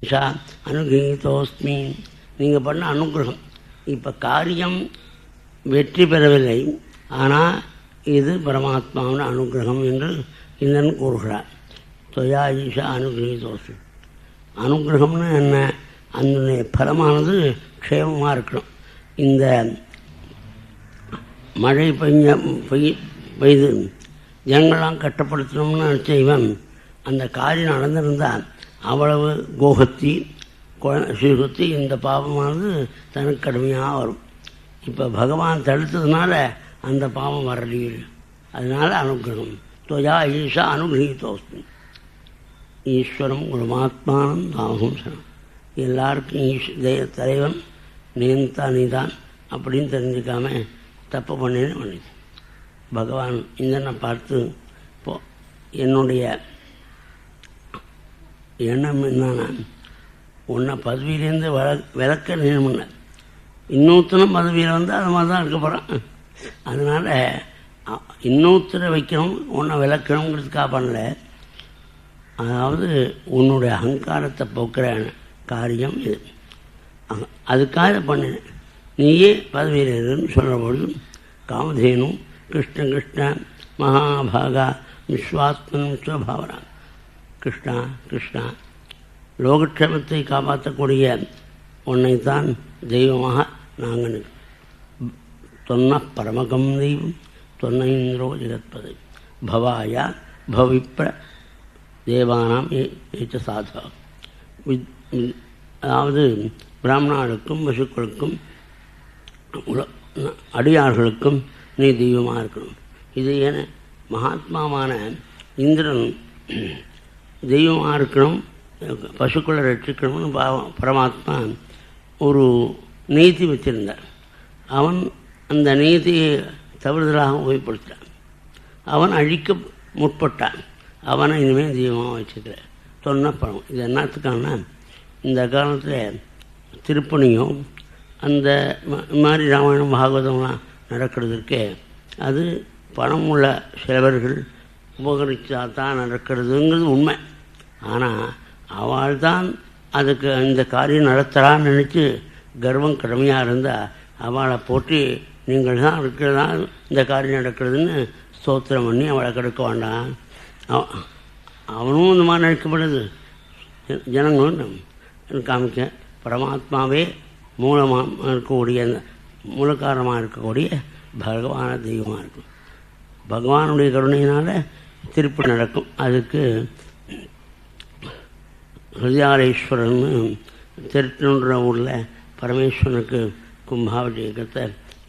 ஷா அனுகிரகீதோஸ்மி, நீங்கள் பண்ண அனுகிரகம். இப்போ காரியம் வெற்றி பெறவில்லை, ஆனால் இது பரமாத்மாவின் அனுகிரகம் என்று இந்தன் கூறுகிறார். தொயா ஈஷா அனுகிரகீதோஸ்மி. அனுகிரகம்னு என்ன? அதனுடைய பலமானது க்ஷேமமாக இருக்கணும். இந்த மழை பெய்து ஜனங்களாம் கட்டப்படுத்தணும்னு நினச்ச இவன் அந்த காரியம் நடந்திருந்தால் அவ்வளவு கோஹத்தி ஸ்ரீகுத்தி இந்த பாவமானது தனக்கு கடுமையாக வரும். இப்போ பகவான் தடுத்ததுனால அந்த பாவம் வரலையே, அதனால் அனுகிரகம். தொயா ஈஷா அனுகிரகீதோஸ்மி. ஈஸ்வரம் குருமாத்மானம் தாமஹம்சனம். எல்லாருக்கும் தலைவன் நீதான் அப்படின்னு தெரிஞ்சுக்காம தப்பு பண்ணேன்னு பண்ணிச்சு. பகவான் இந்தனை பார்த்து இப்போ என்னுடைய எண்ணம் என்னன்னா, உன்னை பதவியிலேருந்து விளக்க நியமன இன்னொருத்தனும் பதவியில் வந்து அது மாதிரி தான் இருக்க போகிறான். அதனால் இன்னொருத்தரை வைக்கணும், உன்னை விளக்கணுங்கிறதுக்காக பண்ணல. அதாவது உன்னுடைய அகங்காரத்தை போக்குற காரியம் இது, அதுக்காக பண்ணினேன். நீயே பதவியில் இருன்னு சொல்கிற பொழுது காமதேனு கிருஷ்ண கிருஷ்ண மகாபாகா விஸ்வாத்மன் விஸ்வபாவனா. கிருஷ்ணா கிருஷ்ணா, லோகக்ஷேமத்தை காப்பாற்றக்கூடிய உன்னைத்தான் தெய்வமாக நாங்கள் தொன்ன பரமகம் தெய்வம் தொன்னைந்திரோ ஜெகத்பதை பவாயா பவிப்ர தேவானாம் ஏச்ச சாதா. அதாவது பிராமணர்களுக்கும் பசுக்களுக்கும் அடியார்களுக்கும் நீ தெய்வமாக இருக்கணும். இது ஏன மகாத்மாவான இந்திரன் தெய்வமாக இருக்கணும், பசுக்களை ரட்சிக்கணும்னு பரமாத்மா ஒரு நீதி வச்சிருந்தார். அவன் அந்த நீதியை தவறுதலாக உபயோகப்படுத்தான். அவன் அழிக்க முற்பட்டான். அவனை இனிமேல் தெய்வமாக வச்சுக்கிற சொன்ன பணம். இது என்னத்துக்கான இந்த காலத்தில் திருப்பணியும் அந்த மாதிரி ராமாயணம் பாகவதம்லாம் நடக்கிறதுக்கே அது பணம் உள்ள சிலவர்கள் உபகரித்தா தான் நடக்கிறதுங்கிறது உண்மை. ஆனால் அவள் தான் அதுக்கு இந்த காரியம் நடத்துகிறான்னு நினச்சி கர்வம் கடுமையாக இருந்தால் அவளை போட்டு நீங்கள் தான் இருக்கிறதா இந்த காரியம் நடக்கிறதுன்னு ஸ்தோத்திரம் பண்ணி அவளை கெடுக்க வேண்டாம். அவனும் இந்த மாதிரி நினைக்கப்படுது. ஜனங்களும் காமிக்க பரமாத்மாவே மூலமாக இருக்கக்கூடிய மூலக்காரமாக இருக்கக்கூடிய பகவான தெய்வமாக இருக்கும். பகவானுடைய கருணையினால் திருப்பி நடக்கும். அதுக்கு ஹிருதயாரேஸ்வரன் திருட்டுன்ற ஊரில் பரமேஸ்வரனுக்கு கும்பாபிஷேகத்தை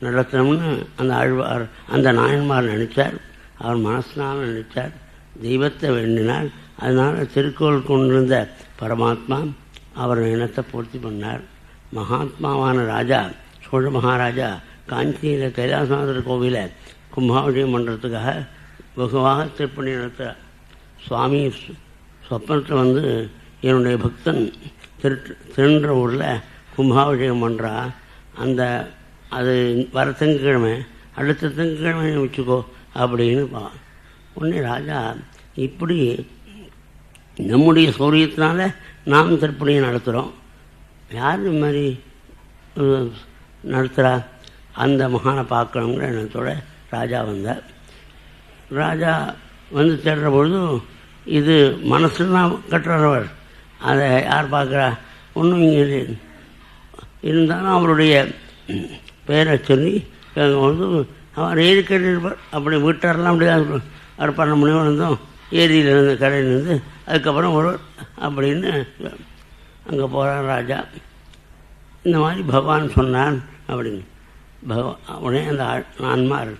நடத்தணும்னு அந்த ஆழ்வார் அந்த நாயன்மார் நினைத்தார். அவர் மனசினால் நினைத்தார், தெய்வத்தை வேண்டினார். அதனால் திருக்கோள் கொண்டிருந்த பரமாத்மா அவர் எண்ணத்தை பூர்த்தி பண்ணார். மகாத்மாவான ராஜா சோழ மகாராஜா காஞ்சியில் கைலாசநாதர் கோவிலை கும்பாபிஷேகம் பண்ணுறதுக்காக வெகுவாக திருப்பணி நடத்துகிறார். சுவாமி சொப்பனத்தில் வந்து என்னுடைய பக்தன் திருன்ற ஊரில் கும்பாபிஷேகம் பண்ணுறா, அந்த அது வர திங்கக்கிழமை அடுத்த திங்கக்கிழமை வச்சுக்கோ அப்படின்னு உடனே ராஜா இப்படி நம்முடைய சௌரியத்தினால நாம் திருப்பணியை நடத்துகிறோம், யார் இந்த மாதிரி நடத்துகிறா, அந்த மகானை பார்க்கணுங்கிற எண்ணத்தோட ராஜா வந்தார். ராஜா வந்து தேடுற பொழுதும் இது மனசில் தான் கட்டுறவர், அதை யார் பார்க்குறா ஒன்றும் இங்கே இருந்தாலும் அவருடைய பெயரை சொல்லி கேட்கும்பொழுது அவர் ஏறி கேட்டிருப்பார். அப்படி வீட்டாரெல்லாம் அப்படியே அவர் 12 மணி வந்தோம் ஏரியிலேருந்து கடையிலேருந்து அதுக்கப்புறம் ஒரு அப்படின்னு அங்கே போகிறார் ராஜா. இந்த மாதிரி பகவான் சொன்னான் அப்படின்னு உடனே அந்த ஆன்மார்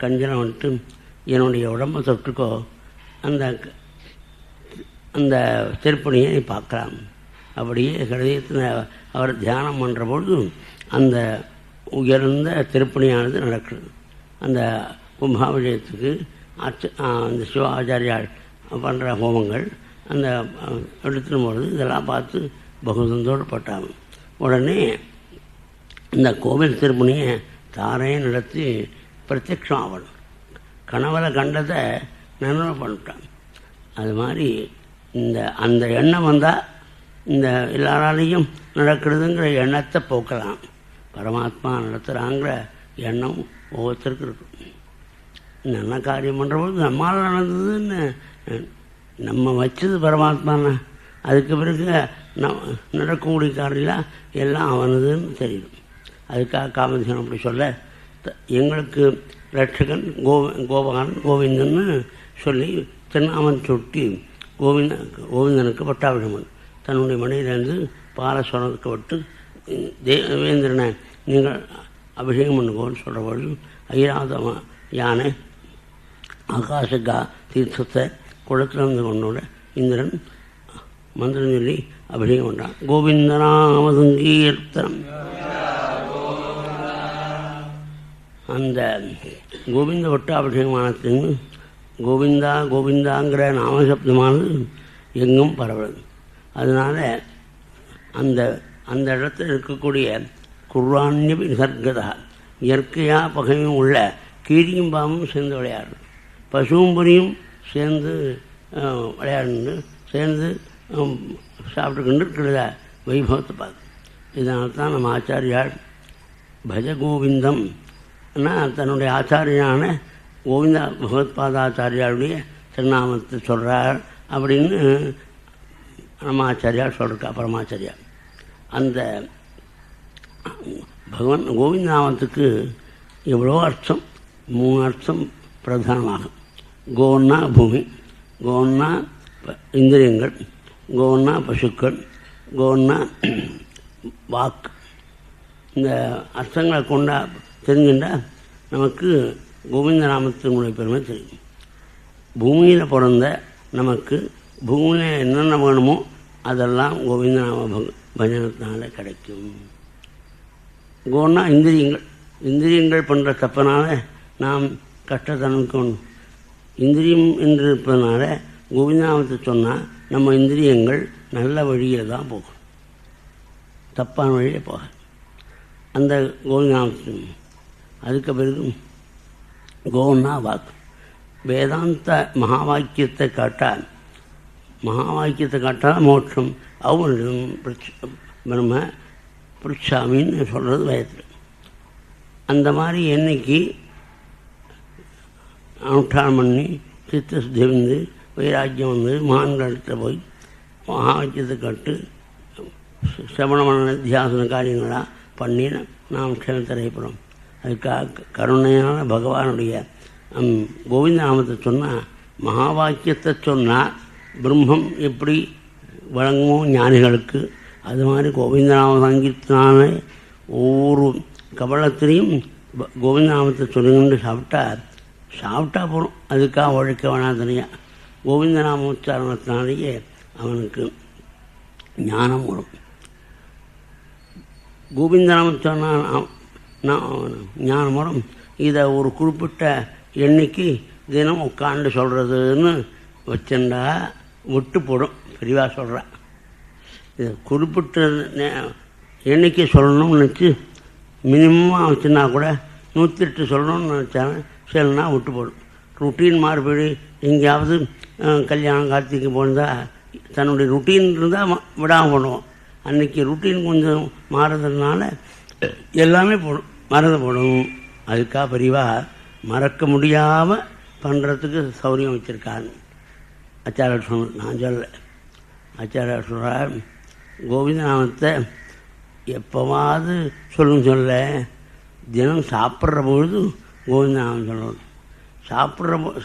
கஞ்சனை வந்துட்டு என்னுடைய உடம்பை தொட்டுக்கோ, அந்த அந்த திருப்பணியை நீ பார்க்கலாம். அப்படியே ஹிருதயத்தில் அவர் தியானம் பண்ணுற பொழுது அந்த உயர்ந்த திருப்பணியானது நடக்குது. அந்த கும்பாபிஷேகத்துக்கு அந்த சிவாச்சாரியால் பண்ணுற ஹோமங்கள் அந்த எடுத்துடும் பொழுது இதெல்லாம் பார்த்து பகுதந்தோடு பட்டாங்க. உடனே இந்த கோவில் திருப்பணியை தாரே நடத்தி பிரத்யக்ஷம் ஆகணும். கனவுல கண்டதை நினைவு பண்ணிட்டான். அது மாதிரி அந்த எண்ணம் வந்தால் இந்த எல்லாராலையும் நடக்கிறதுங்கிற எண்ணத்தை போக்கலாம். பரமாத்மா நடத்துகிறாங்கிற எண்ணம் ஒவ்வொருத்தருக்கு இருக்கும். நல்ல காரியம் பண்ணுறபோது நம்மால் நடந்ததுன்னு நம்ம வச்சது பரமாத்மானா, அதுக்கு பிறகு நடக்கக்கூடிய காரியம் எல்லாம் அவனதுன்னு தெரியும். அதுக்காக காமதேசன் அப்படி சொல்ல, எங்களுக்கு ரட்சகன் கோபாலன் கோவிந்தன்னு சொல்லி திருநாமன் சுட்டி கோவிந்தனுக்கு பட்டாபிஷேகம் தன்னுடைய மனையிலேருந்து பாலை சொன்னதுக்கு விட்டு தேவேந்திரனை நீங்கள் அபிஷேகம் பண்ணுங்கன்னு சொல்கிற பொழுது ஐராவத யானை ஆகாசகா தீர்த்தத்தை குளத்தில் இருந்து கொண்டோட இந்திரன் மந்திரம் சொல்லி அபிஷேகம் பண்ணுறான். கோவிந்தநாமசங்கீர்த்தனம். அந்த கோவிந்த வட்ட அபிஷேகமானத்தின் கோவிந்தா கோவிந்தாங்கிற நாமசப்தமானது எங்கும் பரவுது. அதனால் அந்த அந்த இடத்துல இருக்கக்கூடிய குர்வான்ய நிசர்கதா இயற்கையாக பகையும் உள்ள கீரியும் பாம்பும் சேர்ந்து விளையாடுது, பசுவும் புரியும் சேர்ந்து விளையாடுன்னு சேர்ந்து சாப்பிட்டுக்கிட்டு இருக்கிறத வைபவத்தை பார்த்து. இதனால தான் நம்ம ஆச்சாரியார் பஜ கோவிந்தம் தன்னுடைய ஆச்சாரியான கோவிந்தா பகவத்பாதாச்சாரியாருடைய திருநாமத்தை சொல்கிறார் அப்படின்னு நம்ம ஆச்சாரியார் சொல்கிறா. பரமாச்சாரியார் அந்த பகவான் கோவிந்த நாமத்துக்கு எவ்வளோ அர்த்தம், 3 அர்த்தம் பிரதானமாகும். கோன்னா பூமி, கோன்னா இந்திரியங்கள், கோன்னா பசுக்கள், கோன்னா வாக்கு. இந்த அர்த்தங்களை கொண்டா தெரிஞ்சுட்டால் நமக்கு கோவிந்த நாமத்தினுடைய பெருமை தெரியும். பூமியில் பிறந்த நமக்கு பூமியில் என்னென்ன வேணுமோ அதெல்லாம் கோவிந்த நாம பஜனத்தினால கிடைக்கும். கோன்னா இந்திரியங்கள், இந்திரியங்கள் பண்ணுற தப்பனால நாம் கஷ்டத்தை அனுபவிக்கணும். இந்திரியம் என்று இருப்பதனால கோவிந்தநாமத்தை சொன்னால் நம்ம இந்திரியங்கள் நல்ல வழியில் தான் போகும், தப்பான வழியில் போக. அந்த கோவிந்தநாமத்து அதுக்கு பிறகு கோன்னா வாக்கு. வேதாந்த மகாவாக்கியத்தை காட்டால் மோட்சம் அவனிடம் பிரம்ம பிரிச்சாமின்னு சொல்கிறது வேதத்தில். அந்த மாதிரி என்னைக்கு அனுஷ்டானம் பண்ணி சித்தசுத்தி வந்து வைராக்கியம் வந்து மகான்களிடத்தில் போய் மகாவாக்கியத்தை கட்டு சிரவணமான தியாசன காரியங்களாக பண்ணி நாம் க்ஷேமத்தடையப்படுறோம். அதுக்காக கருணையான பகவானுடைய கோவிந்த நாமத்தை சொன்னால், மகாவாக்கியத்தை சொன்னால் பிரம்மம் எப்படி வழங்குமோ ஞானிகளுக்கு, அது மாதிரி கோவிந்தநாம சங்கீர்த்தனான ஒவ்வொரு கபலத்திலையும் கோவிந்தநாமத்தை சொல்லுங்கன்னு சாப்பிட்டா போகிறோம். அதுக்காக உழைக்க வேணாம் தனியாக. கோவிந்தநாம உச்சாரணத்தினாலேயே அவனுக்கு ஞானம் வரும். கோவிந்தநாமம் சொன்னால் ஞானம் வரும். இதை ஒரு குறிப்பிட்ட எண்ணிக்கை தினம் உட்காந்து சொல்கிறதுன்னு வச்சுண்டா விட்டு போடும். பெரியவா சொல்கிறேன், இது குறிப்பிட்ட எண்ணிக்கை சொல்லணும்னு நினச்சி மினிமமாக வச்சுன்னா கூட 108 சொல்லணும்னு நினச்சாங்க, சரினா விட்டு போடும். ருட்டீன் மாறுபடி எங்கேயாவது கல்யாணம் கார்த்திகை போனால் தன்னுடைய ருட்டீன் இருந்தால் விடாமல் பண்ணுவோம். அன்றைக்கி ருட்டீன் கொஞ்சம் மாறுறதுனால எல்லாமே மறந்து போடும். அதுக்காக பெரியவா மறக்க முடியாமல் பண்ணுறதுக்கு சௌரியம் வச்சுருக்காங்க. ஆச்சாரியர் சொன்ன, நான் சொல்ல, ஆச்சாரியர் சொல்கிறார், கோவிந்தநாமத்தை எப்போவாவது சொல்ல தினம் சாப்பிட்ற பொழுது கோவிந்தநாமம் சொல்லணும்.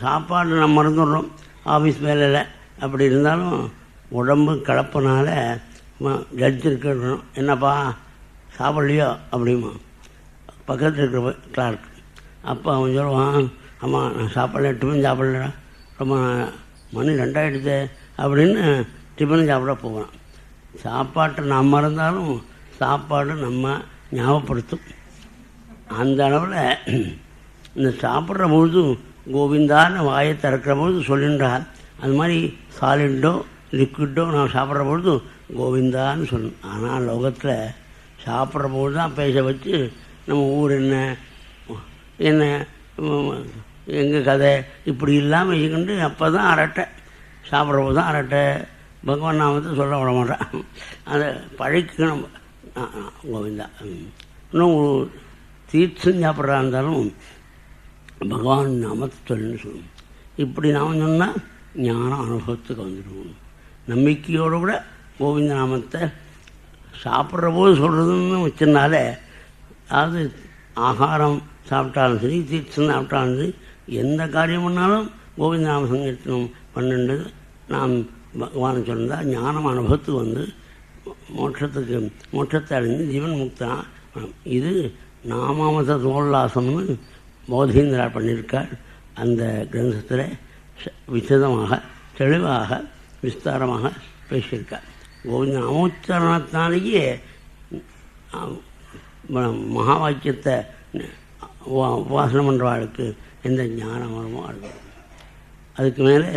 சாப்பாடு நம்ம மறந்துடுறோம் ஆஃபீஸ் வேலையில். அப்படி இருந்தாலும் உடம்பு கலப்பனால ஜட்ஜ் இருக்கணும், என்னப்பா சாப்பிட்லையோ அப்படிமா பக்கத்தில் இருக்கிற கிளார்க். அப்போ அவன் சொல்லுவான், அம்மா நான் சாப்பிடல, டிஃபன் சாப்பிடலடா, ரொம்ப மணி 2 அப்படின்னு டிஃபன் சாப்பிட போகிறான். சாப்பாட்டை நாம் மறந்தாலும் சாப்பாடு நம்ம ஞாபகப்படுத்தும். அந்த அளவில் இந்த சாப்பிட்ற பொழுது கோவிந்தான்னு வாயை திறக்கிற பொழுது சொல்லின்றார். அது மாதிரி சாலிட்டோ லிக்விட்டோ நான் சாப்பிட்ற பொழுது கோவிந்தான்னு சொல்லணும். ஆனால் லோகத்தில் சாப்பிட்ற பொழுது தான் பேச வச்சு நம்ம ஊர் என்ன எங்கள் கதை இப்படி இல்லாமல் வச்சுக்கிண்டு அப்போ தான் அரட்டை. சாப்பிட்ற போது தான் அரட்டை, பகவான் நாமத்தை சொல்ல விட மாட்டான். அதை பழைக்கணும். கோவிந்தா. இன்னும் தீர்த்தம் சாப்பிட்றா இருந்தாலும் பகவான் நாமத்தை சொல்லுன்னு சொல்லணும். இப்படி நாம் சொன்னால் ஞானம் அனுபவத்துக்கு வந்துடுவோம். நம்பிக்கையோடு கூட கோவிந்த நாமத்தை சாப்பிட்ற போது சொல்கிறதுன்னு வச்சனாலே, அதாவது ஆகாரம் சாப்பிட்டாலும் சரி, தீர்த்தம் சாப்பிட்டாலும் சரி, எந்த காரியம் பண்ணாலும் கோவிந்த நாம சங்கீர்த்தனம் பன்னெண்டு நாம் பகவான் சொன்னால் ஞானம் அனுபவத்துக்கு வந்து மோட்சத்தை அடைஞ்சு ஜீவன் முக்தனா. இது நாமாமத தோல்லாசம்னு போதீந்திரா பண்ணியிருக்கார். அந்த கிரந்தத்தில் விசதமாக தெளிவாக விஸ்தாரமாக பேசியிருக்கார். கோவிந்த நாமோச்சாரணத்தினாலேயே மகா வாக்கியத்தை உபாசனம் பண்ணுறவாளுக்கு எந்த ஞானம் வருமோ அது. அதுக்கு மேலே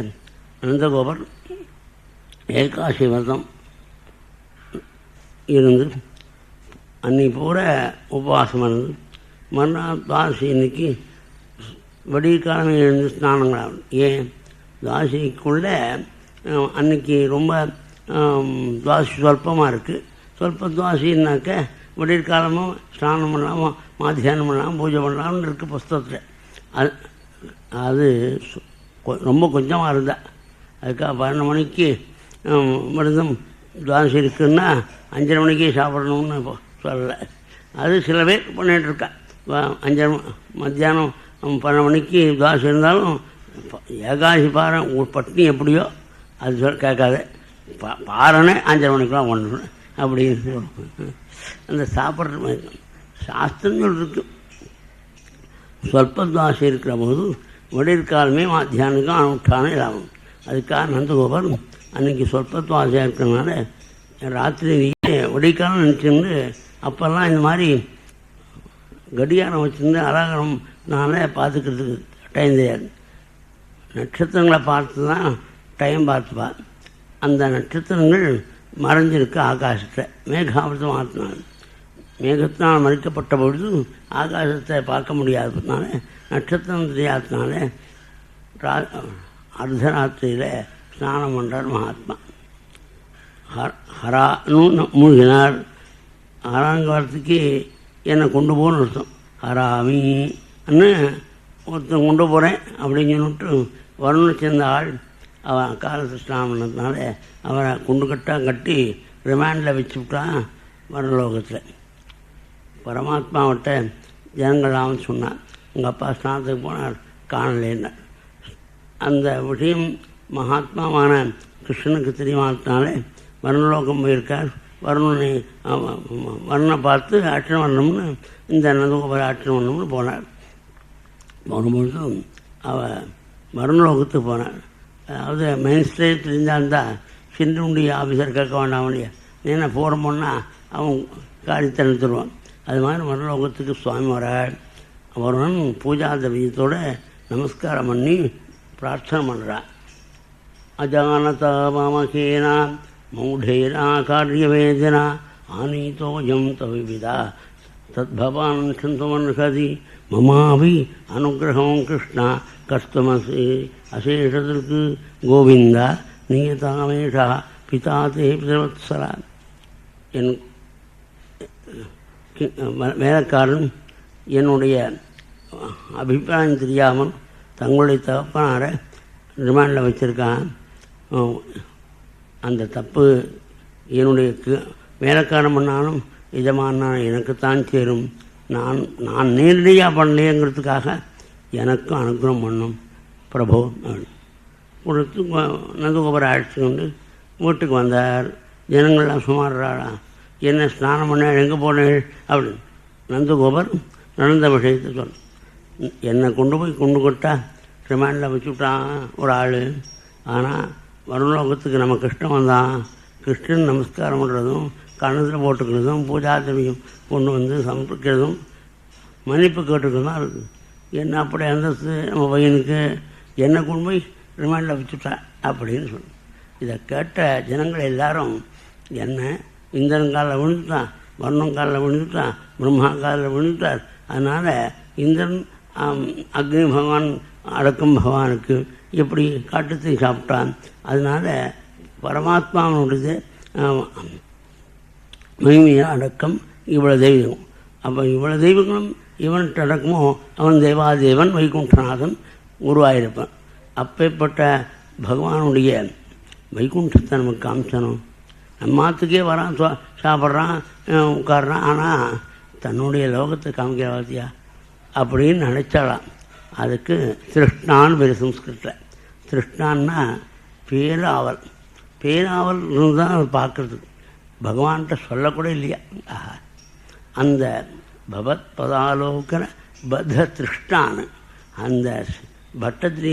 நந்தகோபர் ஏகாசி விரதம் இருந்து அன்னைக்கு பூரா உபவாசம் இருந்து மறுநாள் துவாசி இன்னைக்கு வெடிக்காலமே எழுந்து ஸ்நானங்களாகும். ஏன் துவாசிக்குள்ளே அன்னைக்கு ரொம்ப துவாசி சொல்பமாக இருக்குது. சொல்ப துவாசின்னாக்க விடியற்காலமும் ஸ்நானம் பண்ணலாமல் மாத்தியானம் பண்ணலாம் பூஜை பண்ணலாம்னு இருக்குது புஸ்தகத்தில். அது ரொம்ப கொஞ்சமாக இருந்தால் அதுக்காக 12 மணிக்கு விரதம் துவாசி இருக்குன்னா 5:30 மணிக்கே சாப்பிடணும்னு சொல்லலை. அது சில பேர் பண்ணிகிட்ருக்கா. 5 மத்தியானம் 12 மணிக்கு துவாசி இருந்தாலும் ஏகாசி பாரம் பட்னி எப்படியோ அது கேட்காத பாரனே 5:30 மணிக்கெலாம் பண்ணணும் அப்படின்னு அந்த சாப்பிட்ற மாதிரி சாஸ்திரங்கள் இருக்கு. சொல்பத்வாசி இருக்கிற போது விடியற்காலமே மாத்தியானுக்கும் அனுஷ்டானம் இல்லாமல். அதுக்காக நந்தகோபர் அன்றைக்கி சொல்பத்வாசியாக இருக்கிறதுனால ராத்திரி விடியற்காலம் நினச்சிருந்து அப்போல்லாம் இந்த மாதிரி கடியாரம் வச்சுருந்து அலாகரம் நானே பார்த்துக்கிறதுக்கு டைம் தெரியாது. நட்சத்திரங்களை பார்த்து தான் டைம் பார்த்துப்பா. அந்த நட்சத்திரங்கள் மறைஞ்சிருக்கு ஆகாசத்தை. மேகாவிரதம் மாற்றினார். மேகத்தினால் மறைக்கப்பட்ட பொழுது ஆகாசத்தை பார்க்க முடியாததுனால நட்சத்திரம் தெரியாததுனால அர்த்தராத்திரியில் ஸ்நானம் பண்ணுறார் மகாத்மா. ஹரான்னு மூழ்கினார். ஹராங்காலத்துக்கு என்னை கொண்டு போகணும்னு அர்த்தம். ஹராமின்னு ஒருத்தன் கொண்டு போகிறேன் அப்படின்னு சொல்லிட்டு வரணும்னு சேர்ந்த ஆள் அவன் காலத்து ஸ்நானம் பண்ணதுனால அவரை குண்டு கட்டி ரிமாண்டில் வச்சு விட்டான் வரலோகத்தில். பரமாத்மாவிட்ட ஜனங்கள்லாம் சொன்னான், உங்கள் அப்பா ஸ்நானத்துக்கு போனார் காணலேன்னார். அந்த விஷயம் மகாத்மாவான கிருஷ்ணனுக்கு தெரியுமானாலே வர்ணலோகம் போயிருக்கார். வர்ணனை பார்த்து ஆட்சணம் வரணும்னு இந்த நந்தகோபர் ஆட்சணம் வரணும்னு போனார். போகும்பொழுது அவள் வர்ணலோகத்துக்கு போனார். அதாவது மெயின் ஸ்ட்ரீட் இருந்தால்தான் சின்னுண்டி ஆஃபீஸர் கேட்க வேண்டாம் இல்லையா, ஏன்னா போகிறோம்னா அவன் காடி தடுத்துருவான். அது மாதிரி வர்ணலோகத்துக்கு சுவாமி வராள். அவருடன் பூஜா திரவியத்தோடு நமஸ்காரம் பண்ணி பிரார்த்தனை பண்ணுறான். அஜானதா மாமகேனா மூடேனா காரியவேதனா ஆனீதோயம் தவிவிதா தத்பவான் சந்துமன்ஹதி மமாவி அனுகிரகம் கிருஷ்ணா கஸ்தமசி அசேஷத்திற்கு கோவிந்தா நியதாமேஷா பிதா தே பிதவத்சரா. என் வேலைக்காரன் என்னுடைய அபிப்பிராயம் தெரியாமல் தங்களுடைய தகப்பனாரை ரிமாண்டில் வச்சுருக்கான். அந்த தப்பு என்னுடைய வேலைக்காரன் பண்ணாலும் எஜமான எனக்குத்தான் சேரும். நான் நேரடியாக பண்ணலையேங்கிறதுக்காக எனக்கும் அனுகிரகம் பண்ணும் பிரபு கொடுத்து நந்தகோபுரம் அழைச்சி கொண்டு வீட்டுக்கு வந்தார். ஜனங்கள்லாம் சுமாராடா, என்ன ஸ்நானம் பண்ண எங்கே போனேன் அப்படின்னு நந்தகோபர் நடந்த விஷயத்தை சொன்ன. என்னை கொண்டு போய் கொண்டு கொட்டா ரிமாண்டில் வச்சுவிட்டான் ஒரு ஆள். ஆனால் வருணலோகத்துக்கு நம்ம கிருஷ்ணன் வந்தான். கிருஷ்ணன் நமஸ்காரம் பண்ணுறதும் கணத்தில் போட்டுக்கிறதும் பூஜா திரவியம் கொண்டு வந்து சமர்ப்பிக்கிறதும் மன்னிப்பு கேட்டுக்கிறதும் தான் இருக்குது. என்ன அப்படி அந்தஸ்து நம்ம பையனுக்கு என்னை கொண்டு போய் ரிமாண்டில் வச்சுட்டா அப்படின்னு சொல்லணும். இதை கேட்ட ஜனங்கள் எல்லாரும் என்ன இந்திரன் விழுந்துட்டான், வர்ணம் காலில் விழுந்துட்டான், பிரம்மா காலில் விழுந்துட்டார். அதனால் இந்திரன் அக்னி பகவான் அடக்கும் பகவானுக்கு எப்படி காட்டுத்தீ சாப்பிட்டான். அதனால் பரமாத்மாவனுடைய மகிமையை அடக்கம் இவ்வளோ தெய்வம். அப்போ இவ்வளோ தெய்வங்களும் இவன்கிட்ட அடக்கமோ அவன் தேவாதேவன் வைகுண்டநாதன் உருவாயிருப்பான். அப்பேற்பட்ட பகவானுடைய வைகுண்டத்தை நமக்கு காமிச்சணும். நம்மாத்துக்கே வரான், சாப்பிட்றான், உட்காடுறான், ஆனால் தன்னுடைய லோகத்தை காமிக்கிற வாத்தியா அப்படின்னு நினச்சாலாம். அதுக்கு திருஷ்ணான்னு பேர் சம்ஸ்கிருத்தில். திருஷ்ணான்னா பேராவல். பேராவல் தான் அதை பார்க்குறதுக்கு பகவான்கிட்ட சொல்லக்கூட இல்லையா. அந்த பகவத் பதாலோகன பத்த திருஷ்டான்னு அந்த பட்டத்திரி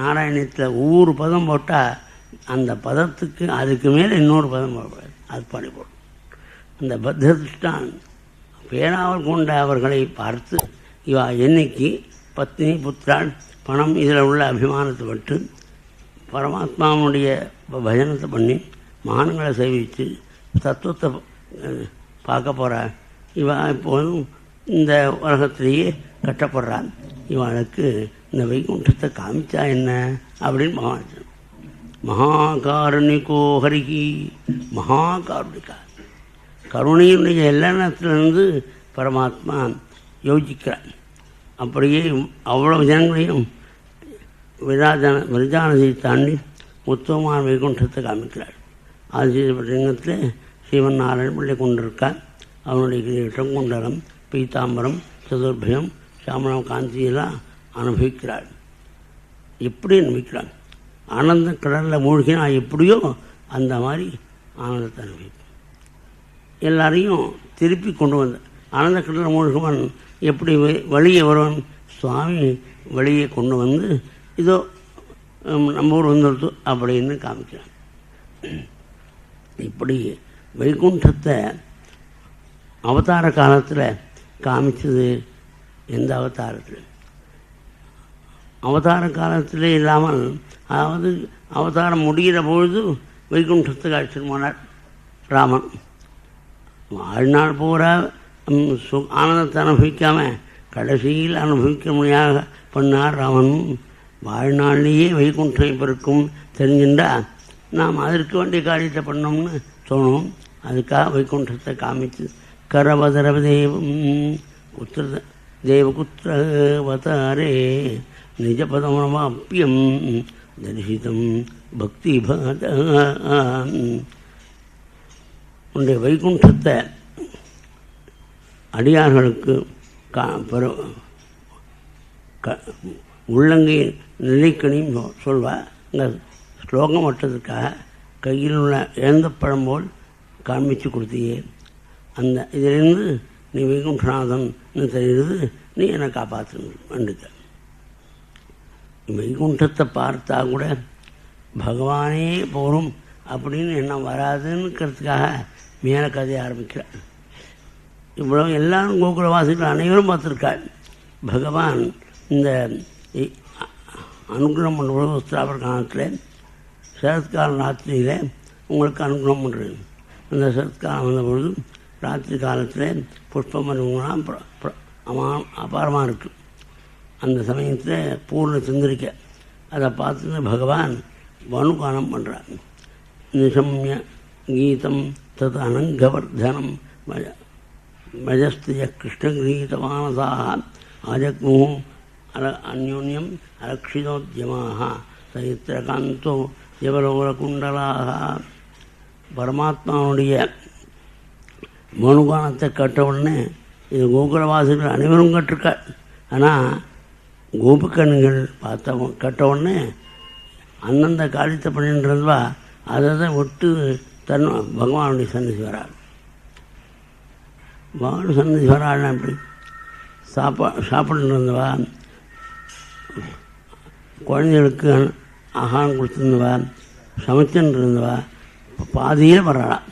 நாராயணத்தில் ஒவ்வொரு பதம் போட்டால் அந்த பதத்துக்கு அதுக்கு மேலே இன்னொரு பதம் போடுவார். அது பாடி போடும். அந்த பத்த திருஷ்டான் பேராவல் கொண்ட அவர்களை பார்த்து இவா என்னைக்கு பத்னி புத்திரான் பணம் இதில் உள்ள அபிமானத்தை விட்டு பரமாத்மாவுடைய பஜனத்தை பண்ணி மகான்களை சேவித்து தத்துவத்தை பார்க்க போகிறாள். இவா இப்போதும் இந்த உலகத்திலேயே கட்டப்படுறான். இவனுக்கு இந்த வைகுண்டத்தை காமிச்சா என்ன அப்படின்னு பகவான் மகாகாருணிகோ ஹரிகி. மகாகாருணிகா கருணையினுடைய எல்லத்திலிருந்து பரமாத்மா யோசிக்கிறான். அப்படியே அவ்வளவு ஜனங்களையும் விரஜானதியை தாண்டி உத்தமமான வைகுண்டத்தை காமிக்கிறார். ஆதிசேஷலிங்கத்தில் சிவன் நாராயண பிள்ளை கொண்டிருக்கார். அவனுடைய கிரீட்டம், குண்டலம், பீதாம்பரம், சதுர்பயம், சாமணம், காந்தியெல்லாம் அனுபவிக்கிறாள். எப்படி அனுபவிக்கிறான்? ஆனந்த கடலில் மூழ்கினா எப்படியோ அந்த மாதிரி ஆனந்தத்தை அனுபவிப்பான். எல்லாரையும் திருப்பி கொண்டு வந்த ஆனந்த கடலில் மூழ்குவன் எப்படி வழியே வருவன்? சுவாமி வழியை கொண்டு வந்து இதோ நம்ம ஊர் வந்துடுத்து அப்படின்னு காமிக்கிறான். இப்படி வைகுண்டத்தை அவதார காலத்தில் காமிச்சது எந்த அவதாரத்தில்? அவதார காலத்தில் இல்லாமல், அதாவது அவதாரம் முடிகிற பொழுது வைகுண்டத்துக்கு அழைச்சிட்டு போனார் ராமன். வாழ்நாள் பூரா ஆனந்தத்தை அனுபவிக்காமல் கடைசியில் அனுபவிக்க முடியாத பண்ணார் ராமன். வாழ்நாளிலேயே வைகுண்டம் பிறக்கும் தெரிஞ்சுட்டால் நாம் அதற்கு வேண்டிய காரியத்தை பண்ணோம்னு தோணும். அதுக்காக வைகுண்டத்தை காமிச்சு கரவதரவ தேவம் புத்திர தேவகுத்திரவதாரே நிஜபதமவாப்பியம் தரிசிதம் பக்தி பாத. உன்னுடைய வைகுண்டத்தை அடியார்களுக்கு உள்ளங்கை நிலைக்கணியும் சொல்வார். அங்கே ஸ்லோகம் வட்டத்துக்காக கையில் உள்ள இழந்த பழம் போல் காமிச்சு கொடுத்தியே. அந்த இதிலிருந்து நீ வைகுண்டநாதன் தெரியுது, நீ என்னை காப்பாற்ற. வைகுண்டத்தை பார்த்தா கூட பகவானே போரும் அப்படின்னு எண்ணம் வராதுன்னுக்கிறதுக்காக மேலே கதையை ஆரம்பிக்கிறார். இவ்வளவு எல்லாரும் கோகுலவாசிகள் அனைவரும் பார்த்துருக்காள். பகவான் இந்த அனுகிரகம் பண்ணுறது உத்திராபர் காலத்தில் சரத்கால ராத்திரியில் உங்களுக்கு அனுகிரகம் பண்ணுறது. அந்த சரத்காலம் வந்தபொழுது ராத்திரி காலத்தில் புஷ்பமரங்களாம் அபாரமாக இருக்குது. அந்த சமயத்தில் பூர்ண சந்திரிக்கை அதை பார்த்துட்டு பகவான் வனுகானம் பண்ணுறார். நிசம்ய கீதம் தத் அனங்கவர்தனம் மஜஸ்திய கிருஷ்ணகிரீதமானதாக ஆஜக்மு அந்யோன்யம் அரக்ஷிதோத்யமாக சரித்திரகாந்தோ ஜபலோககுண்டலாக. பரமாத்மாவுடைய மனுகானத்தை கேட்ட உடனே இது கோகுலவாசிகள் அனைவரும் கேட்டிருக்காள். ஆனால் கோபுக்கண்கள் கேட்ட உடனே அந்தந்த காரியத்தை பண்ணின்றதுவா அதை விட்டு தன் பகவானுடைய சன்னதி வராள். பகவான் சன்னதி வராள்னா எப்படி? சாப்பிட்டு இருந்தவா, குழந்தைகளுக்கு ஆகாரம் கொடுத்துருந்தவா, சமைச்சுன்னு இருந்தவா, பாதியில் வர்றாளாம்.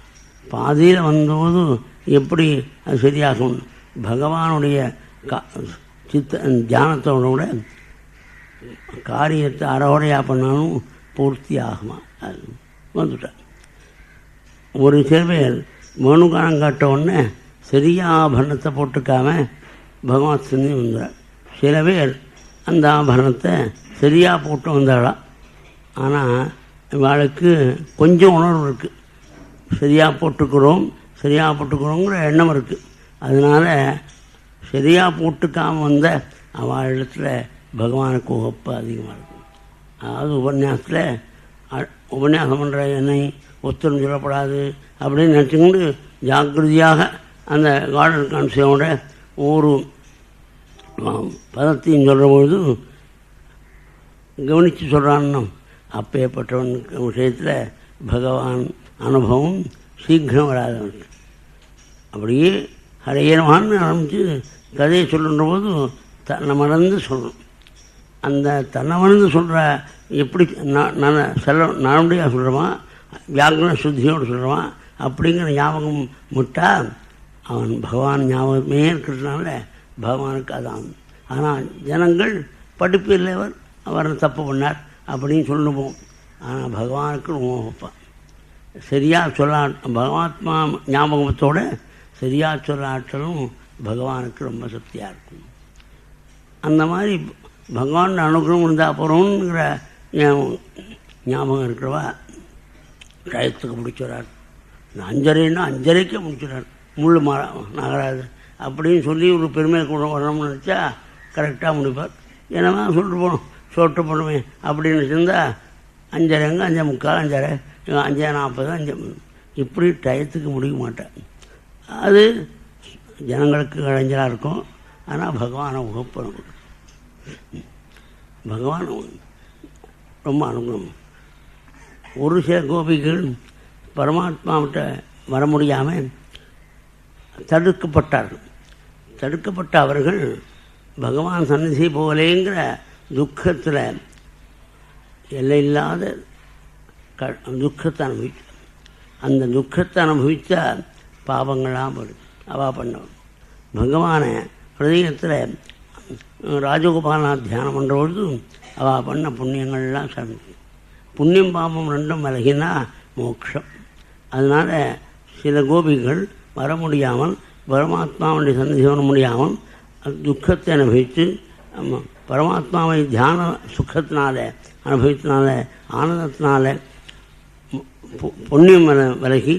பாதியில் வந்தபோது எப்படி அது சரியாகும்? பகவானுடைய தியானத்தோட கூட காரியத்தை அறவுரையாக பண்ணாலும் பூர்த்தி ஆகுமா? அது வந்துட்டார். ஒரு சில பேர் மனுகானம் காட்ட உடனே சரியாக ஆபரணத்தை போட்டுக்காம பகவான் சிந்தி வந்துடுறார். சில பேர் அந்த ஆபரணத்தை சரியாக போட்டு வந்தாளாம். ஆனால் இவாளுக்கு கொஞ்சம் உணர்வு இருக்குது, சரியாக போட்டுக்கிறோங்கிற எண்ணம் இருக்குது. அதனால் சரியாக போட்டுக்காமல் வந்த அவளிடத்தில் பகவானுக்கு உகப்பு அதிகமாக இருக்கும். அதாவது உபன்யாசம் பண்ணுற என்னை ஒத்தரும் சொல்லப்படாது அப்படின்னு நினச்சிக்கிண்டு ஜாக்கிரதையாக அந்த கார்டன் கான்சியோட ஒவ்வொரு பதத்தையும் சொல்கிற பொழுது கவனித்து சொல்கிறான்னு அப்பேற்பட்டவன் விஷயத்தில் பகவான் அனுபவம் சீக்கிரம் வராதவனுக்கு. அப்படியே ஹரேனமான்னு ஆரம்பித்து கதையை சொல்லுன்ற போது தன்னை மறந்து சொல்லணும். அந்த தன்னை மறந்து சொல்கிற எப்படி நல்லபடியாக சொல்கிறோமா, வியாக்கரண சுத்தியோடு சொல்கிறோமா அப்படிங்கிற ஞாபகம் விட்டால் அவன் பகவான் ஞாபகமே இருக்கிறதுனால பகவானுக்கு அதான். ஆனால் ஜனங்கள் படிப்பு இல்லைவர், அவர் தப்பு பண்ணார் அப்படின்னு சொல்லுவோம். ஆனால் பகவானுக்கு ரொம்ப வைப்பான். சரியாக சொல்ல பகவாத்மா ஞாபகத்தோடு சரியாக சொல்ல ஆற்றலும் பகவானுக்கு ரொம்ப சக்தியாக இருக்கும். அந்த மாதிரி பகவான் அனுகிரகம் இருந்தால் போகிறோங்கிற ஞாபகம் இருக்கிறவா டயத்துக்கு முடிச்சுறார். 5:30க்கே முடிச்சுறார், முள் நகராது அப்படின்னு சொல்லி ஒரு பெருமை கூட வரணும்னு நினச்சா கரெக்டாக முடிப்பார். என்னமா சொல்லிட்டு போகணும், சொல்லிட்டு போகணுமே அப்படின்னு இருந்தால் 5:30, 5:45, 5:40, 5 இப்படி டயத்துக்கு முடிக்க மாட்டேன். அது ஜனங்களுக்கு இளைஞராக இருக்கும். ஆனால் பகவானை உகப்பு, பகவான் ரொம்ப அனுகூலம். ஒரு சில கோபிகள் பரமாத்மாவிட்ட வர முடியாமல் தடுக்கப்பட்ட அவர்கள் பகவான் சந்நிதி போலேங்கிற துக்கத்தில் எல்லையில்லாத துக்கத்தை அனுபவித்தார். அந்த துக்கத்தை அனுபவித்த பாவங்களாம் அவள் பண்ணவன். பகவானை ஹிருதயத்தில் ராஜகோபாலநாத் தியானம் பண்ணுறபொழுது அவள் பண்ண புண்ணியங்கள்லாம் சமைக்கும். புண்ணியம் பாவம் ரெண்டும் விலகினா மோட்சம். அதனால் சில கோபிகள் வர முடியாமல் பரமாத்மாவுடைய சந்நிதி வர முடியாமல் துக்கத்தை அனுபவித்து பரமாத்மாவை தியான சுகத்தினால அனுபவித்தனால ஆனந்தத்தினால புண்ணியம் விலகி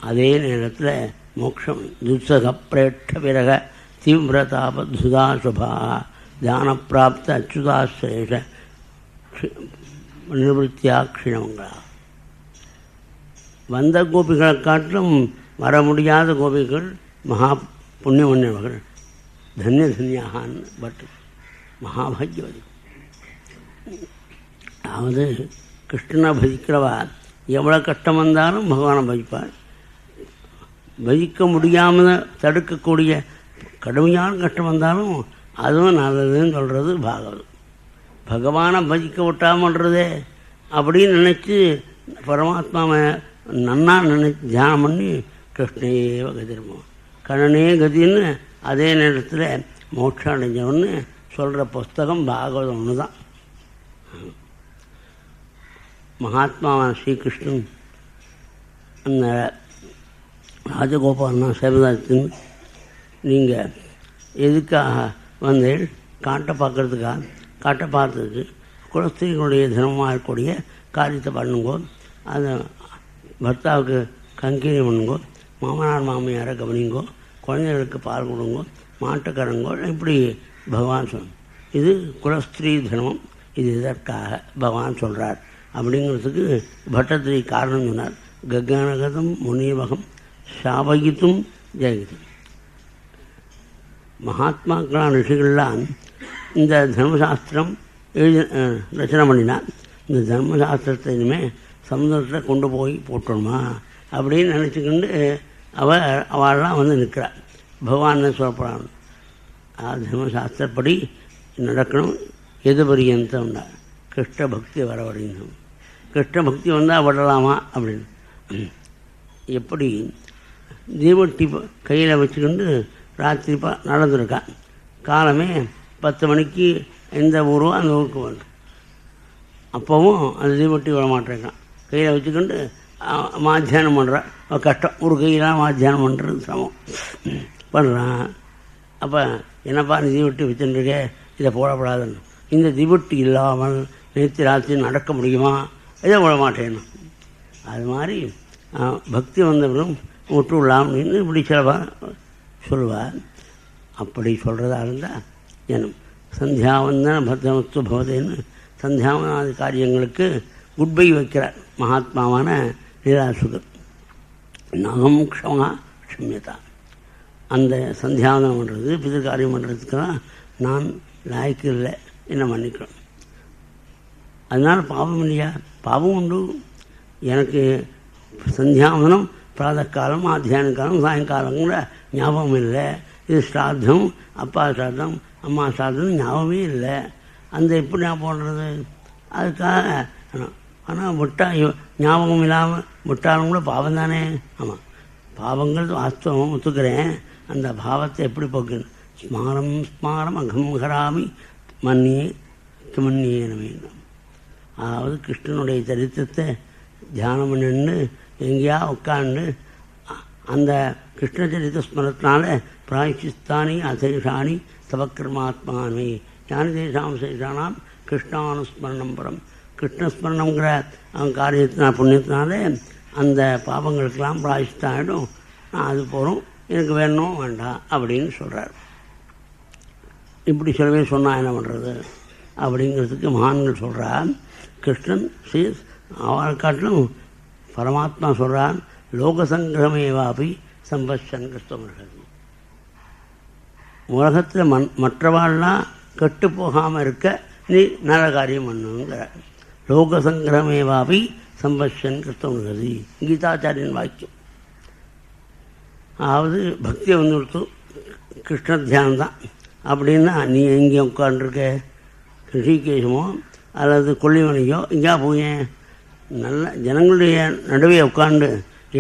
அதே நேரத்தில் மோட்சம் துசக பிரேட்ச பிறக தீவிரதாபத்சுதா சுபா தியான பிராப்த அச்சுதாஸ்ரேஷ நிவத்தியா க்ஷிணங்களா. வந்த கோபிகளை காட்டிலும் வர முடியாத கோபிகள் மகா புண்ணியமன்னவர்கள், தன்யதன்யாகான்னு பட் மகாபாகியவதி. அதாவது கிருஷ்ணனை பஜிக்கிறவா எவ்வளோ கஷ்டம் வந்தாலும் பகவானை பஜிப்பார். பஜிக்க முடியாமல் தடுக்கக்கூடிய கடுமையான கஷ்டம் வந்தாலும் அதுவும் நல்லதுன்னு சொல்கிறது பாகவதம். பகவானை பஜிக்க விட்டாமன்றதே அப்படின்னு நினச்சி பரமாத்மாவை நன்னா நினைச்சு தியானம் பண்ணி கிருஷ்ணேவ கதிர்மோம் கண்ணனே கதின்னு அதே நேரத்தில் மோட்சம் அடைஞ்சவன்னு சொல்கிற புஸ்தகம் பாகவதம் ஒன்று தான். மகாத்மாவான ஸ்ரீகிருஷ்ணன் அந்த ராஜகோபாலனா சேவதாத்தின்னு நீங்கள் எதுக்காக வந்தேன் காட்டை பார்க்குறதுக்காக, காட்டை பார்த்ததுக்கு குலஸ்திரிகளுடைய தினமாக இருக்கக்கூடிய காரியத்தை பண்ணுங்கோ, அதை பர்த்தாவுக்கு கங்கீரி பண்ணுங்கோ, மாமனார் மாமியாரை கவனிங்கோ, குழந்தைகளுக்கு பால் கொடுங்கோ, மாட்டுக்கரங்கோ, இப்படி பகவான் சொன்ன. இது குலஸ்திரீ தர்மம். இது இதற்காக பகவான் சொல்கிறார் அப்படிங்கிறதுக்கு பட்டத்திரி காரணம் சொன்னார். ககனகதம் முனிவகம் சாபகித்தும் ஜெயகித்தும். மகாத்மாக்களான ரிஷிகள்லாம் இந்த தர்மசாஸ்திரம் ரச்சனை பண்ணினார். இந்த தர்மசாஸ்திரத்தை இனிமேல் சமுதிரத்தில் கொண்டு போய் போட்டணுமா அப்படின்னு நினச்சிக்கிண்டு அவள்லாம் வந்து நிற்கிறாள். பகவான் சொல்லப்படாது தர்மசாஸ்திரப்படி நடக்கணும். எது பரியந்தம்னா கிருஷ்ண பக்தி வர வரையும். கிருஷ்ண பக்தி வந்தால் விடலாமா அப்படின்னு. எப்படி தீபட்டி கையில் வச்சுக்கிண்டு ராத்திரி நடந்துருக்கான். காலமே 10 மணிக்கு எந்த ஊரோ அந்த ஊருக்கு வந்து அப்போவும் அந்த தீபட்டி விட மாட்டேங்கான். கையில் வச்சுக்கிண்டு மாத்தியானம் பண்ணுறான். கஷ்டம், ஒரு கையெல்லாம் மாத்தியானம் பண்ணுறது சமம் பண்ணுறான். அப்போ என்னப்பா நீ தீபட்டி வச்சுருக்கே, இதை போடப்படாதுன்னு. இந்த தீபட்டி இல்லாமல் நேற்று ராத்திரி நடக்க முடியுமா இதை விட மாட்டேன்னு. அது மாதிரி பக்தி வந்தவர்களும் விட்டு விடலாம் அப்படின்னு இப்படி சில சொல்லுவார். அப்படி சொல்கிறதா இருந்தால் எனும் சந்தியாவந்தன பத்ரமத்து பவதேன்னு சந்தியாவனாதி காரியங்களுக்கு குட்பை வைக்கிறார் மகாத்மாவான லீலாசுகர். நகம் க்ஷமா க்ஷமியதா. அந்த சந்தியாவந்தனம் பண்ணுறது பிதற்காரியம் பண்ணுறதுக்கெல்லாம் நான் லாய்க்கு இல்லை, என்ன மன்னிக்கணும். அதனால் பாவம் இல்லையா? பாவம் உண்டு. எனக்கு சந்தியாவந்தனம் பிராதக்காலம் மத்தியான காலம் சாயங்காலம் கூட ஞாபகம் இல்லை. இது ஸ்ராத்தம், அப்பா ஸ்ராத்தம், அம்மா ஸ்ராத்தம் ஞாபகமே இல்லை. அந்த எப்படி நான் போடுறது? அதுக்காக ஆனால் விட்டால் ஞாபகம் இல்லாமல் விட்டாலும் கூட பாவம் தானே. ஆமாம், பாவங்கள் வாஸ்தவம் ஒத்துக்கிறேன். அந்த பாவத்தை எப்படி போக்கணும்? ஸ்மாரம் ஸ்மாரம் அகம் ஹராமி மன்னியே மன்னியேனமே. அதாவது கிருஷ்ணனுடைய சரித்திரத்தை தியானம் பண்ணின்னு எங்கேயா உட்காந்து அந்த கிருஷ்ண சரித்திர ஸ்மரத்தினால பிராயச்சிஸ்தானி அசேஷானி தவக்கிரமாத்மானி ஞானி தேசாம் சேஷானாம் கிருஷ்ணானுஸ்மரணம் பரம். கிருஷ்ணஸ்மரணங்கிற காரியத்தினால் புண்ணியத்தினாலே அந்த பாவங்களுக்கெல்லாம் பிராயச்சித்தாயிடும். நான் அது போகிறோம், எனக்கு வேணும் வேண்டாம் அப்படின்னு சொல்கிறார். இப்படி சில பேர் சொன்னால் என்ன பண்ணுறது அப்படிங்கிறதுக்கு மகான்கள் சொல்கிறார். கிருஷ்ணன் ஸ்ரீ அவரை காட்டிலும் பரமாத்மா சொல்கிறான், லோகசங்கிரமேவாபி சம்பத்சன் கிறிஸ்தவர்கள். உலகத்தில் மற்றவாள்லாம் கெட்டு போகாமல் இருக்க நீ நல்ல காரியம் பண்ணுங்கிறார். லோகசங்கிரமேவாபி சம்பத்சன் கிறிஸ்தவர்கள் கீதாச்சாரியன் வாக்கியம். அதாவது பக்தியை வந்துடுத்து கிருஷ்ண தியானம் தான். அப்படின்னா நீ எங்கே உட்காண்டிருக்க? ரிஷிகேஷமோ அல்லது கொல்லிமலையோ எங்கேயா போயேன்? நல்ல ஜனங்களுடைய நடுவே உட்காண்டு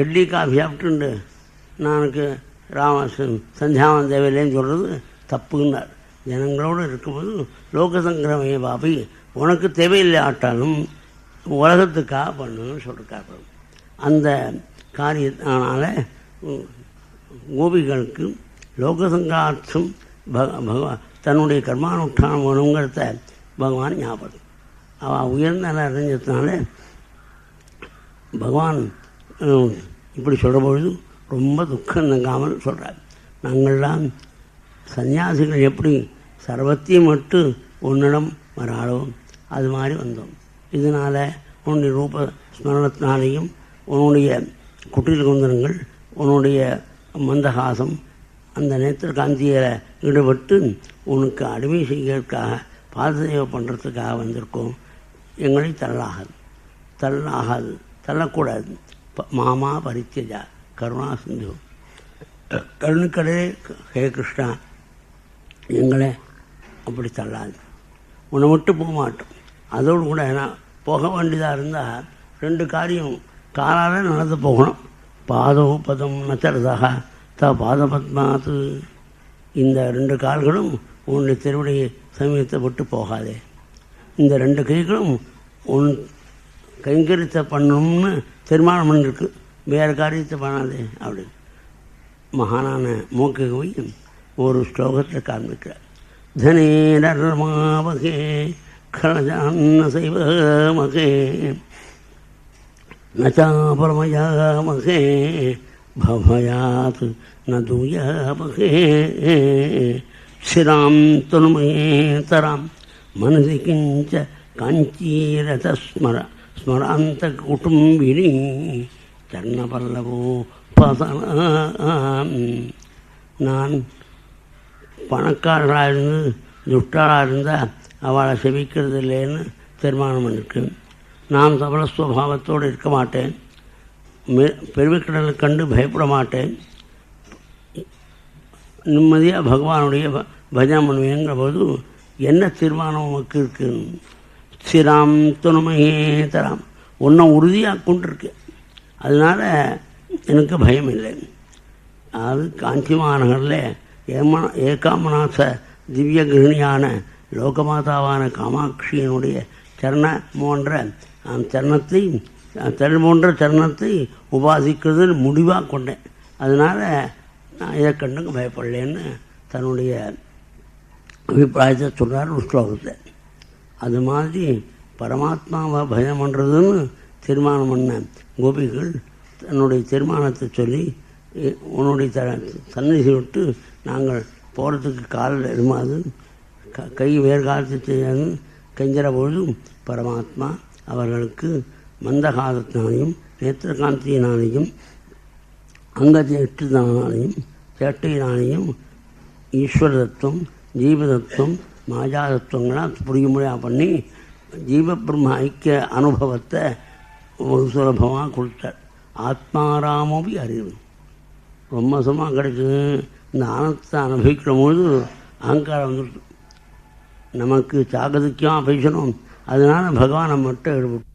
எட்லி காஃபி சாப்பிட்டுண்டு நானுக்கு சந்தியாவன் தேவையில்லைன்னு சொல்கிறது தப்புன்னார். ஜனங்களோடு இருக்கும்போது லோகசங்கிரமே பாபி உனக்கு தேவையில்லை ஆட்டாலும் உலகத்துக்காக பண்ணுன்னு சொல்லிருக்காரு. அந்த காரியத்தினால கோபிகளுக்கு லோகசங்கார்த்தம் தன்னுடைய கர்மானுஷ்டானம் வேணுங்கிறத பகவான் ஞாபகம். அவள் உயர்ந்த நிலை அடைஞ்சதுனால பகவான் இப்படி சொல்கிற பொழுது ரொம்ப துக்கம் தங்காமல் சொல்கிறார். நாங்கள்லாம் சன்னியாசிகள் எப்படி சர்வத்தையும் மட்டும் உன்னிடம் வராளோம் அது மாதிரி வந்தோம். இதனால் உன்னுடைய ரூப ஸ்மரணத்தினாலேயும் உன்னுடைய குட்டில் குந்தனங்கள் உன்னுடைய மந்தகாசம் அந்த நேத்திர காந்தியில் ஈடுபட்டு உனக்கு அடிமை செய்கிறதுக்காக பாதசேவை பண்ணுறதுக்காக வந்திருக்கோம். எங்களை தள்ளாகாது தள்ளக்கூடாது. மாமா பரித்தியஜா கருணா சிந்து கருணுக்கடே ஹே கிருஷ்ணா எங்களை அப்படி தள்ளாது, உன்னை விட்டு போக மாட்டோம். அதோடு கூட நான் போக வேண்டியதாக இருந்தால் 2 காரியம் காலால் நடந்து போகணும். பாதோ பதம் நச்சரதாக பாத பத்மாத்து. இந்த 2 கால்களும் உன்னுடைய திருவடியை சமயத்தை விட்டு போகாதே. இந்த 2 கைகளும் உன் கைங்கரியத்தை பண்ணணும்னு தீர்மானம் பண்ணிருக்கு, வேறு காரியத்தை பண்ணாதே அப்படின்னு மகானான மூக்ககவி ஒரு ஸ்லோகத்தில் காண்பிக்கிறார். தனே நர்மாவகே கலஜான்ன செய்வமகே நச்சாபரமயாமகே பவயாத் நதுயாமகே ஸ்ரீராம் துனுமயேதராம் மனசி கிஞ்ச காஞ்சீரத ஸ்மராந்த குடும்பினி சரணபல்லவோ பதனாம். நான் பணக்காரர்களாக இருந்து துஷ்டாளாக இருந்தால் அவளை செவிக்கிறது இல்லைன்னு தீர்மானம் பண்ணிருக்கு. நான் சபலஸ்வபாவத்தோடு இருக்க மாட்டேன், பெருமைக்கடலை கண்டு பயப்பட மாட்டேன், நிம்மதியாக பகவானுடைய பஜனை பண்ணுவேங்கிற போது என்ன தீர்மானம் உனக்கு இருக்கு? ஸ்ரீராம் துணுமையே தராம், ஒன்றை உறுதியாக கொண்டிருக்கு, அதனால் எனக்கு பயம் இல்லை. அது காஞ்சி மாநகரில் ஏகாமநாச திவ்ய கிருணியான லோகமாதாவான காமாட்சியினுடைய சரணம் போன்ற சரணத்தை உபாசிக்கிறது முடிவாக கொண்டேன். அதனால் நான் இதை கண்டுங்க பயப்படலேன்னு தன்னுடைய அபிப்பிராயத்தை சொல்கிறார் ஒரு ஸ்லோகத்தை. அது மாதிரி பரமாத்மாவை பயம் பண்ணுறதுன்னு தீர்மானம் பண்ண கோபிகள் தன்னுடைய தீர்மானத்தை சொல்லி உன்னுடைய சந்நிதி விட்டு நாங்கள் போகிறதுக்கு காலில் எழுமாது கை வேறு காலத்து செய்யாது கெஞ்சிற பொழுது பரமாத்மா அவர்களுக்கு மந்தகாலத்தினாலையும் நேத்திரகாந்தியினாலையும் அங்கச்சேட்டுனாலையும் சேட்டையினாலையும் ஈஸ்வர தத்துவம் ஜீவதத்துவம் மாயா தத்துவங்களாம் புரியும்படியாக பண்ணி ஜீவபிரம்ம ஐக்கிய அனுபவத்தை ஒரு சுலபமாக கொடுத்தார். ஆத்மாராமோபி அறிவு ரொம்ப சுலமாக கிடைக்குது. இந்த ஆனந்தத்தை அனுபவிக்கிற பொழுது அகங்காரம் வந்துடுது. நமக்கு சாகதிக்கம் பேசணும், அதனால் பகவானை மட்டும் எடுத்து